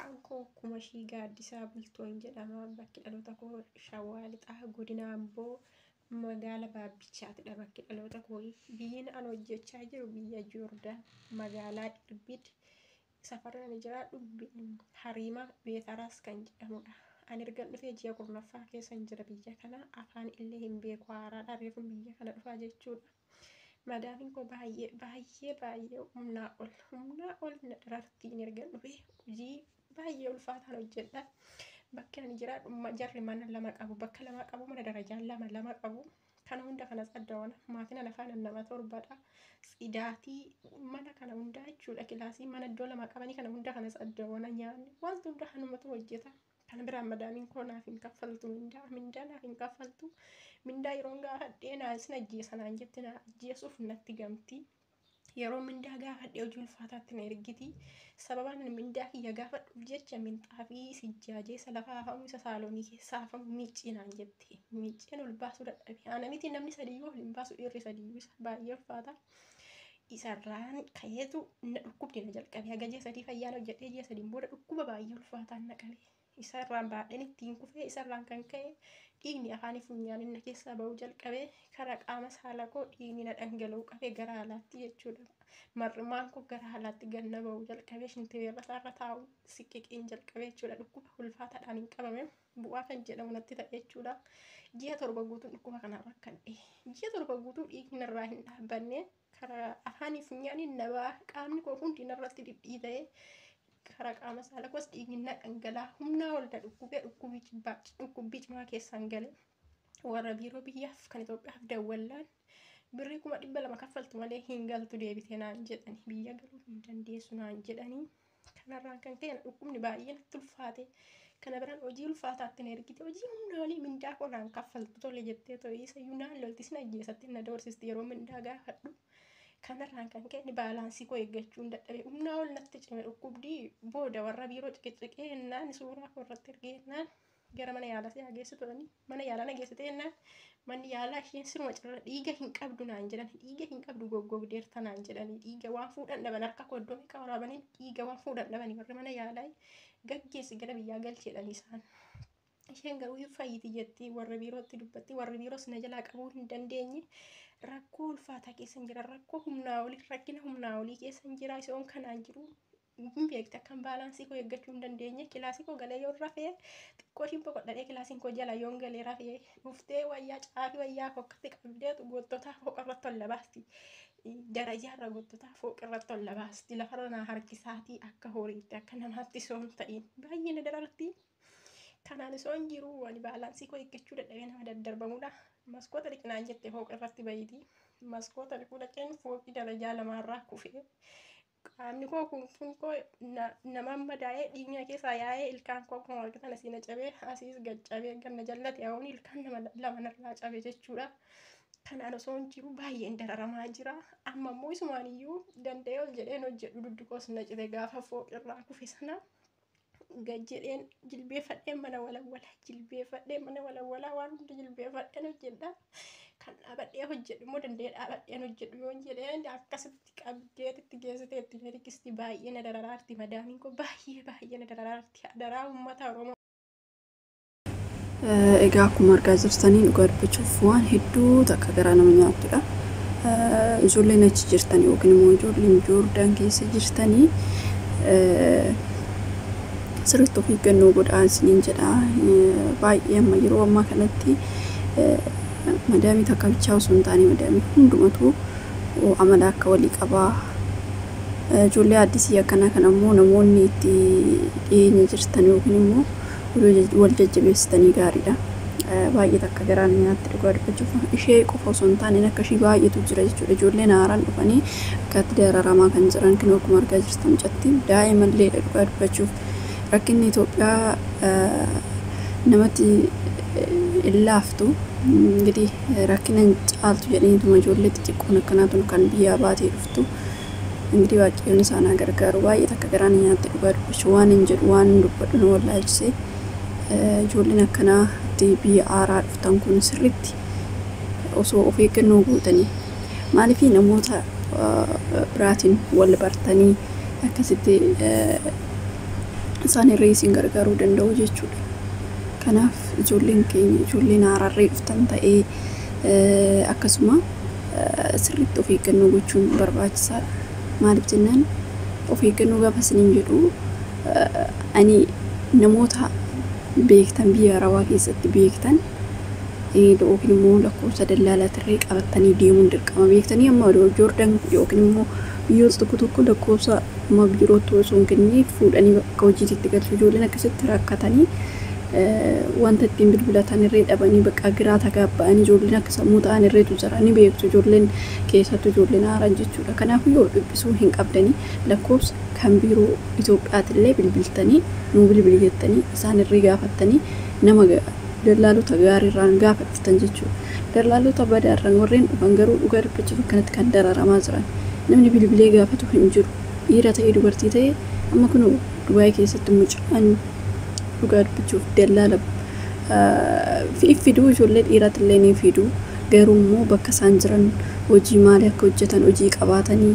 Maqaan koo Kumashii Gaaddisaa Bultooyin jedhama. Bakki dhaloota koo Shawaa Lixaa Godina Amboo magaalaa Baabbichaatidha bakki dhaloota koo. Biyyiin ani hojjechaa jiru biyya Joordaan magaalaa Irbid safarri ani jiraadhu Hariima Beetaraas kan jedhamudha. Ani ergan dhufee ji'a kurnaffaa keessa jira biyya kana. Afaan illee hin beeku, haaraadha reefun biyya kana dhufaa jechuudha. Madaamiin koo baay'ee humnaa ol na darartiin ergan dhufee hojii baay'ee ulfaataan hojjedha. Bakki ani jiraadhu jarri mana lama qabu, bakka lama qabu, mana darajaa lama qabu. Kana hunda kanas addawana maatiin ana faana nama torbadha. Sidaatii mana kana hundaa jechuudha kilaasii mana iddoo lama qabanii kana hunda kanas addawana nyaanni wanti hunda kanumatu hojjeta. Kana biraan madaamiin koo naaf hin kaffaltu mindaa naaf hin kaffaltu. Mindaa yeroon gaafadhee naasina ajjeesanaan jette na ajjeesuuf natti gamti. Yeroo mindaa gaafadhee hojii ulfaataatti na ergiti. Sababaan mindaa kiyya gaafadhuuf jecha minxaa fi sijjaajee isa lafaa hafamu isa saaloonii keessaa hafamu miiccinaan jette. Miicceen ol baasuu dadhabe. Ana miti namni sadiyyuu ol hin baasu dhiirri sadiyyuu isa baay'ee ulfaata. Isarraan kayeetu na dhukkubdi na jalqabe. Haga ji'a sadii fayyaan hojjedhee ji'a sadiin booda dhukkuba baay'ee ulfaataan na qabe. Isarraan baadheen ittiin kufee isarraan kan ka'e dhiigni afaanii funyaan inni keessaa ba'uu jalqabee karaa qaama saala koo dhiigni na dhangala'uu qabee gara haalaatti jechuudha. Marrimaan koo gara haalaatti ganna ba'uu jalqabee shintibeerra isaarra taa'u siqiqiin jalqabee jechuudha. Dhukkuba ulfaataadhaan hin qabame bu'aa kan jedhamu natti ta'e jechuudha. Ji'a torba guutuu dhukkuba kanaan rakkadhe. Ji'a torba guutuu dhiigni narraa hin dhaabbanne karaa afaanii funyaaniin na ba'a qaamni koo hundi narratti dhidhiita'ee karaa qaama saala koos dhiigni na dhangala'aa humnaa ol na dhukkubee dhukkubbii cimaa keessaan gale. Warra biiroo biyyaaf kan Itoophiyaaf dawwallaan birrii 200 kaffaltu malee hin galtu deebitee naan jedhani biyya galuu hin dandeessu naan jedhanii. Kanarraan kan ka'e dhukkubni baay'ee natti ulfaate. Kana biraan hojii ulfaataatti na ergite hojii humnaa olii mindaa qorraan kaffaltu tole jettee to'ii sayyuu naan loltis na ajjeesatti na doorsisti yeroo mindaa gaafadhu. Kanarraan kan ka'e baalaansii koo eeggachuu hin dadhabe. Humnaa ol natti cime dhukkubdii booda warra biiroo ciqiqiqee naan suuraa korratti ergee naan gara mana yaalaa si geessu turani. Mana yaalaa na geessitee naan manni yaalaa isheen siruma cirra dhiiga hin qabdu naan jedhan. Dhiiga hin qabdu goggogdeerta naan jedhani. Dhiiga waan fuudhan dhaban harka koddomee qabaabanii dhiiga waan fuudhan dhabanii warri mana yaalaa gaggeessi gara biyyaa galcheedhaan isaan. Isheen garuu hin fayyiti jetti warra biirootti dubbatti warri biiroos na jalaa qabuu hin dandeenye. Rakkoo ulfaataa keessa jira rakkoo humnaa olii rakkina humnaa olii keessa jira isoon kanaan jiru hin beekte akkan baalaansii koo eeggachuu hin dandeenye kilaasii koo galee yoo rafee xiqqoo isheen boqodhadhee kilaasiin koo jala yoon galee rafee dhuftee wayyaa caafii wayyaa fokkatti qabdeetu goottotaa fooqarratti ol labaasti darajaarra goottotaa fooqarratti ol labaasti lafarra naa harkisaatii akka horiitti akka namaatti soon ta'in baay'ee na dararti. Kanaan isoon jiru ani baalaansii koo eeggachuu dadhabee nama daddarbamudha. Maskoota dhiqnaan jette fooq irratti bayiti. Maskoota dhiquu dhaqeen fooqii darajaa lamaarraa kufee. Qaamni koo kun koo nama madaa'ee dhiigni keessaa yaa'ee ilkaan koo akkuma argitan asii na cabee asiis gaccabee ganna jallate haa'uun ilkaan nama lama narraa cabe jechuudha. Kanaan osoon jiru baay'een dararamaa jira. Amma immoo isumaaniyyuu danda'ee ol jedheen hojjedhu duddukoos na cite gaafa fooqirraa kufe sana. Gajjedheen jilbeeffadheen mana walawalaa waan hunda jilbeeffadheen hojjedha. Kan dhaabadhee hojjedhu immoo danda'ee dhaabadheen hojjedhu yoon jedheen akkasitti qabdeetitti geessitee itti hirkisti baay'ee na dararaarti madaamiin koo baay'ee na dararaarti adaraa uummata Oromoo. Egaa akkuma argaa jirtanii dhugaa dubbachuuf waan hedduu takka garaa nama nyaattudha. Ijoolleen achi jirtanii yookiin immoo ijoolleen Joordaan keessa jirtanii sirriitti of eeggannoo godhaa isiniin jedha. Baay'ee amma yeroo ammaa kanatti madaamii takka bichaa osoo hin taane madaamii hundumatu amala akka walii qabaa. Ijoollee addisii akkanaa kan ammoo namoonni itti dhiyeenya jirtan yookiin immoo wal jajjabeessitanii gaariidha. Baay'ee takka garaan nyaatti dhugaa dubbachuuf ishee qofa osoo hin taane akka ishee baay'eetu jira jechuudha. Ijoolleen haaraan dhufanii akkatti dararamaa kan jiran kan akkuma argaa jirtan mucatti daa'imallee dhugaa dubbachuuf. Rakkinni Itoophiyaa namatti illaaftu እንግዲህ rakkina caaltu jedhaniituma ijoollee xixiqqoon akkanaatu kan biyyaa baatee dhuftu እንግዲህ waaqayyoon isaan gargaaru baay'ee takka garaan nyaatti dhugaa dubbachuu waan hin jedhu waan dubbadhu na wallaalchisee ijoolleen akkanaatti biyya haaraa dhuftan kun sirriitti osoo of eeggannoo gootanii maaliif namoota biraatiin wal bartanii akkasitti isaan irree isin gargaaruu danda'u jechuudha. Kanaaf ijoolleen keenya ijoolleen haararree dhuftan ta'ee akkasuma sirriitti of eeggannoo gochuun barbaachisaadha. Maaliif jennaan of eeggannoo gaafa isiniin jedhu ani namoota beektan biyya Arabaa keessatti beektan yookiin immoo lakkoofsa dallaalaa tirree qabattanii deemuun dirqama beektanii amma Joordan yookiin immoo biyyoota tokko lakkoofsa amma biirootti osoo hin kenniin fuudhanii bakka hojiitti galchu ijoolleen akkasitti rakkatanii wanta ittiin bilbilatan irree dhabanii bakka giraata gaabba'anii ijoolleen akka sammuu ta'an irreetu jira ni beektu ijoolleen keessattuu ijoolleen haaraan jechuudha. Kanaafuu yoo dhibbisuu hin qabdanii lakkoofsa kan biiroo Itoophiyaatillee bilbiltanii nuu bilbili jettanii isaan irree gaafattanii nama dallaalota gaariirraan gaafattan jechuudha. Dallaalota badaarraan warreen dhufan garuu dhugaa dubbachuuf akkanatti kan dararamaa jiran namni bilbilee gaafatu hin jiru. Dhiira ta'ee dubartii ta'ee amma kun Dubaay keessatti mucaan dhugaa dubbachuuf dallaala fiduu ijoollee dhiiratillee ni fiduu garuu immoo bakka isaan jiran hojii maalii akka hojjetan hojii qabaatanii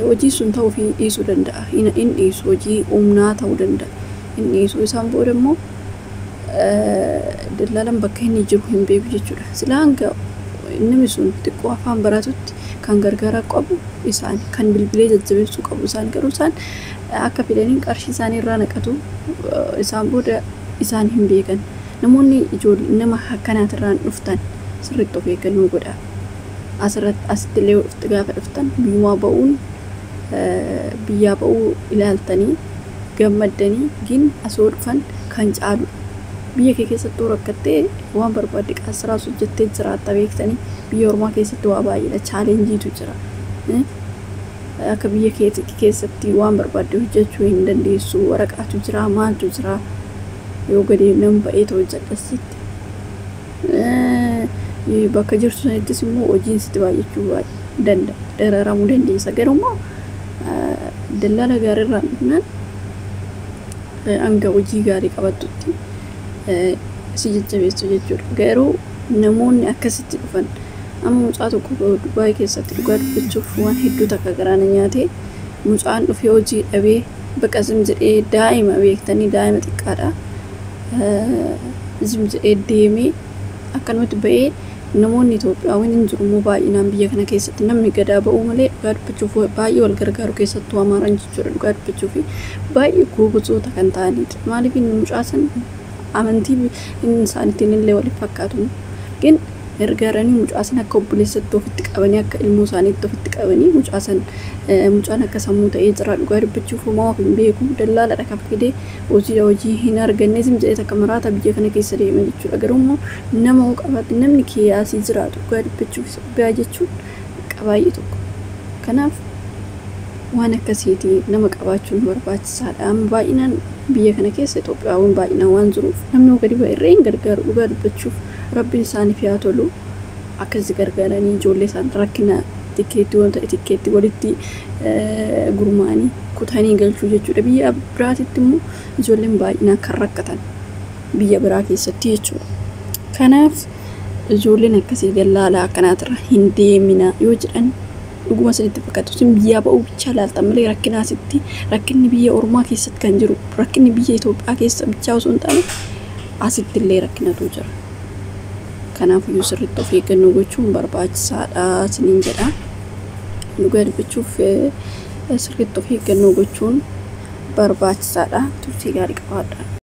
hojii sun ta'uu fi dhiisuu danda'a. Inni dhiisu hojii humnaa ta'uu danda'a. Inni dhiisu isaan booda immoo dallaalan bakka inni jiru hin beeku jechuudha. Silaa hanga namni sun xiqqoo afaan baratutti kan gargaaraa qabu isaan kan bilbilee jajjabeessuu qabu isaan garuu isaan akka fidanii qarshii isaanii irraa naqatu isaan booda isaan hin beekan. Namoonni ijoollee nama akkanaatirraan dhuftan sirriitti of eeggannoo godhaa. Asittillee gaafa dhuftan biyyaa ba'uu ilaaltanii gammaddanii gin asoo dhufan kan caalu biyya kee keessatti rakkattee waan barbaadde qaasiraas hojjettee jiraatta beektanii biyya ormaa keessatti waa baay'eedha chaalenjiitu jira. Akka biyya keessatti waan barbaadde hojjechuu hin dandeessu waraqaatu jira maaltu jira yoo gadi nam ba'ee hojjedhasitti bakka jirtu sanittis immoo hojiin sitti baay'achuu danda'a dararamuu dandeessa garuu immoo dallaala gaariirraan dhufnaan hanga hojii gaarii qabattutti si jajjabeessu jechuudha. Garuu namoonni akkasitti dhufan amma mucaa tokko Dubaay keessatti dhugaa dubbachuuf waan hedduu takka garaana nyaatee mucaan dhufee hojii dhabee bakka zim jedhee daa'ima beektanii daa'ima xiqqaadha. Zim jedhee deemee akkanumatti ba'ee namoonni Itoophiyaawwan hin jiru immoo baay'inaan biyya kana keessatti namni gadaa ba'uu malee dhugaa dubbachuuf baay'ee wal gargaaru keessattuu Amaaraan jechuudha dhugaa dubbachuuf baay'ee gogosoota kan ta'anidha. Maaliif mucaa san amantii isaaniitiin illee waliif fakkaatu gin ergaaranii mucaa san akka obboleessatti ofitti qabanii akka ilmoo isaaniitti ofitti qabanii mucaan akka sammuu ta'ee jira dhugaa dubbachuuf homaa of hin beeku dallaaladha kan fidee hojii hin arganne zim jedhee takka maraata biyya kana keessa deema jechuudha. Garuu immoo nama qabaate namni kiyaasii jiraatu dhugaa dubbachuuf biraa jechuun baay'ee tokko. Kanaaf waan akkasiiti nama qabaachuun barbaachisaadha. Amma baay'inaan biyya kana keessa Itoophiyaawwan baay'inaan waan jiruuf namni gadi ba'e irree hin gargaaru dhugaa dubbachuuf rabbiin isaaniif yaa tolu akkasii gargaaranii ijoollee isaan rakkina tikeetti wanta tikeetti walitti gurmaanii kutanii galchuu jechuudha. Biyya biraatitti immoo ijoolleen baay'inaan kan rakkatan biyya biraa keessatti jechuudha. Kanaaf ijoolleen akkasii dallaalaa akkanaatirra hin deemina yoo jedhan dhuguma sanitti fakkaatu sin biyyaa ba'uu bicha laaltan malee rakkinaasitti rakkinni biyya ormaa keessatti kan jiru rakkinni biyya Itoophiyaa keessa bicha osoo hin taane asitti illee rakkinatu jira. Kanaafuu sirriitti of eeggannoo gochuun barbaachisaadha siniin jedha. Dhugaa dubbachuuf sirriitti of eeggannoo gochuun barbaachisaadha. Turtii gaarii qabaadha.